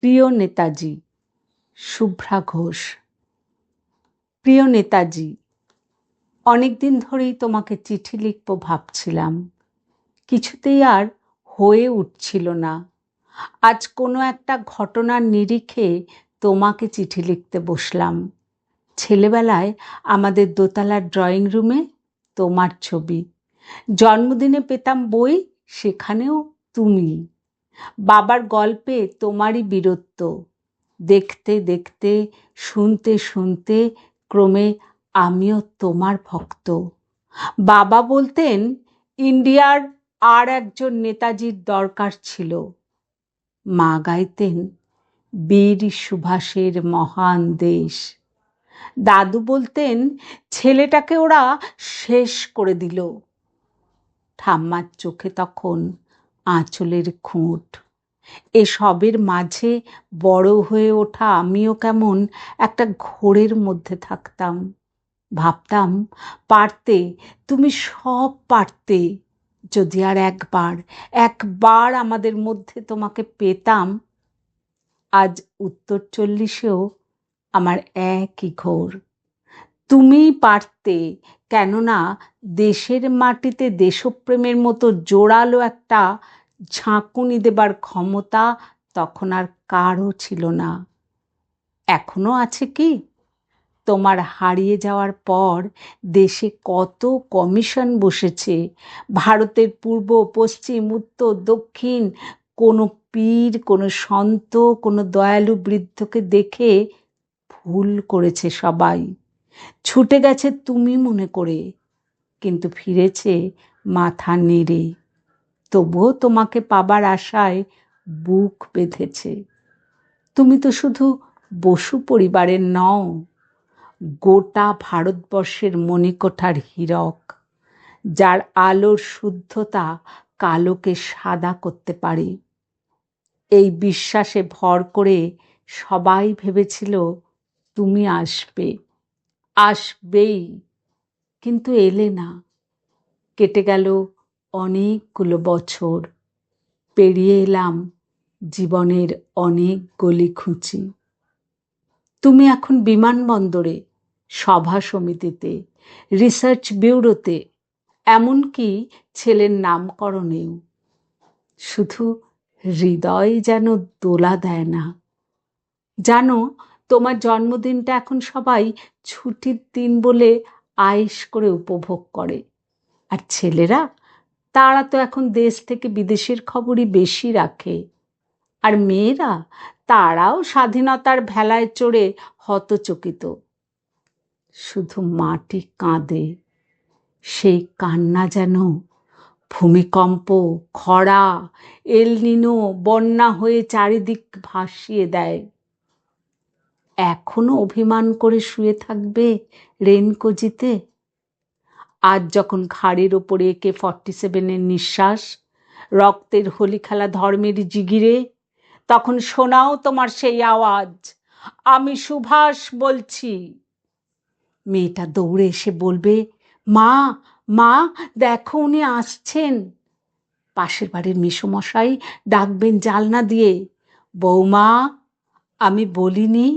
প্রিয় নেতাজি, শুভ্রা ঘোষ। প্রিয় নেতাজি, অনেকদিন ধরেই তোমাকে চিঠি লিখব ভাবছিলাম, কিছুতেই আর হয়ে উঠছিল না। আজ কোনো একটা ঘটনার নিরিখে তোমাকে চিঠি লিখতে বসলাম। ছেলেবেলায় আমাদের দোতলার ড্রয়িং রুমে তোমার ছবি, জন্মদিনে পেতাম বই, সেখানেও তুমি। বাবার গল্পে তোমারই বীরত্ব, দেখতে দেখতে, শুনতে শুনতে ক্রমে আমিও তোমার ভক্ত। বাবা বলতেন ইন্ডিয়ার আর একজন নেতাজির দরকার ছিল। মা গাইতেন বীর সুভাষের মহান দেশ। দাদু বলতেন ছেলেটাকে ওরা শেষ করে দিল। ঠাম্মার চোখে তখন আঁচলের খুঁট। এসবের মাঝে বড় হয়ে ওঠা আমিও কেমন একটা ঘোরের মধ্যে থাকতাম। ভাবতাম পারতে, তুমি সব পারতে, যদি আর একবার আমাদের মধ্যে তোমাকে পেতাম। আজ উত্তর 40-এও আমার একই ঘোর। তুমিই পারতে, কেননা দেশের মাটিতে দেশপ্রেমের মতো জোরালো একটা ঝাঁকুনি দেবার ক্ষমতা তখন আর কারও ছিল না। এখনো আছে কি? তোমার হারিয়ে যাওয়ার পর দেশে কত কমিশন বসেছে। ভারতের পূর্ব, পশ্চিম, উত্তর, দক্ষিণ, কোনো পীর, কোনো সন্ত, কোনো দয়ালু বৃদ্ধকে দেখে ভুল করেছে সবাই। ছুটে গেছে তুমি মনে করে, কিন্তু ফিরেছে মাথা নেড়ে। তবুও তোমাকে পাবার আশায় বুক বেঁধেছে। তুমি তো শুধু বসু পরিবারের নও, গোটা ভারতবর্ষের মণিকোঠার হীরক, যার আলোর শুদ্ধতা কালোকে সাদা করতে পারে। এই বিশ্বাসে ভর করে সবাই ভেবেছিল তুমি আসবেই, কিন্তু এলে না। কেটে গেল অনেকগুলো বছর, পেরিয়ে এলাম জীবনের অনেক গলি খুঁচি। তুমি এখন বিমানবন্দরে, সভা সমিতিতে, রিসার্চ ব্যুরোতে, এমনকি ছেলের নামকরণেও। শুধু হৃদয় যেন দোলা দেয় না। জানো, তোমার জন্মদিনটা এখন সবাই ছুটির দিন বলে আয়েশ করে উপভোগ করে। আর ছেলেরা, তারা তো এখন দেশ থেকে বিদেশের খবরই বেশি রাখে। আর মেয়েরা, তারাও স্বাধীনতার ভেলায় চড়ে হতচকিত। শুধু মাটি কাঁদে, সেই কান্না যেন ভূমিকম্প, খরা, এলনিনো, বন্যা হয়ে চারিদিক ভাসিয়ে দেয়। এখনো অভিমান করে শুয়ে থাকবে রেনকোজিতে? আজ যখন ঘাড়ের ওপরে AK-47 নিঃশ্বাস, রক্তের হোলি খেলা ধর্মের জিগিরে, তখন শোনাও তোমার সেই আওয়াজ, আমি সুভাষ বলছি। মেয়েটা দৌড়ে এসে বলবে, মা মা দেখো উনি আসছেন। পাশের বাড়ির মেসোমশাই ডাকবেন জালনা দিয়ে, বৌমা আমি বলিনি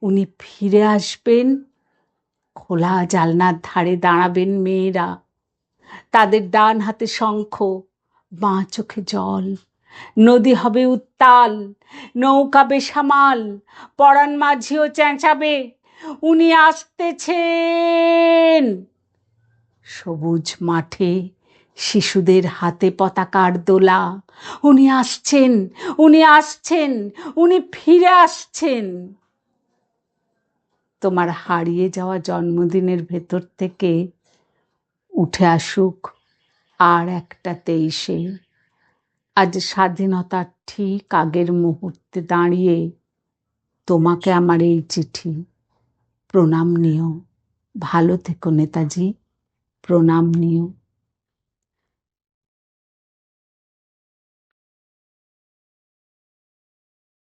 উনি ফিরে আসবেন? খোলা জালনার ধারে দাঁড়াবেন মেয়েরা, তাদের ডান হাতে শঙ্খ, বাঁ চোখে জল। নদী হবে উত্তাল, নৌকা বেসামাল, পরাণ মাঝিও চেঁচাবে, উনি আসতেছেন। সবুজ মাঠে শিশুদের হাতে পতাকার দোলা, উনি আসছেন, উনি আসছেন, উনি ফিরে আসছেন। তোমার হারিয়ে যাওয়া জন্মদিনের ভেতর থেকে উঠে আসুক আর একটা 23-এ। আজ স্বাধীনতার ঠিক আগের মুহূর্তে দাঁড়িয়ে তোমাকে আমার এই চিঠি। প্রণাম নিও। ভালো থেকো নেতাজি, প্রণাম নিও।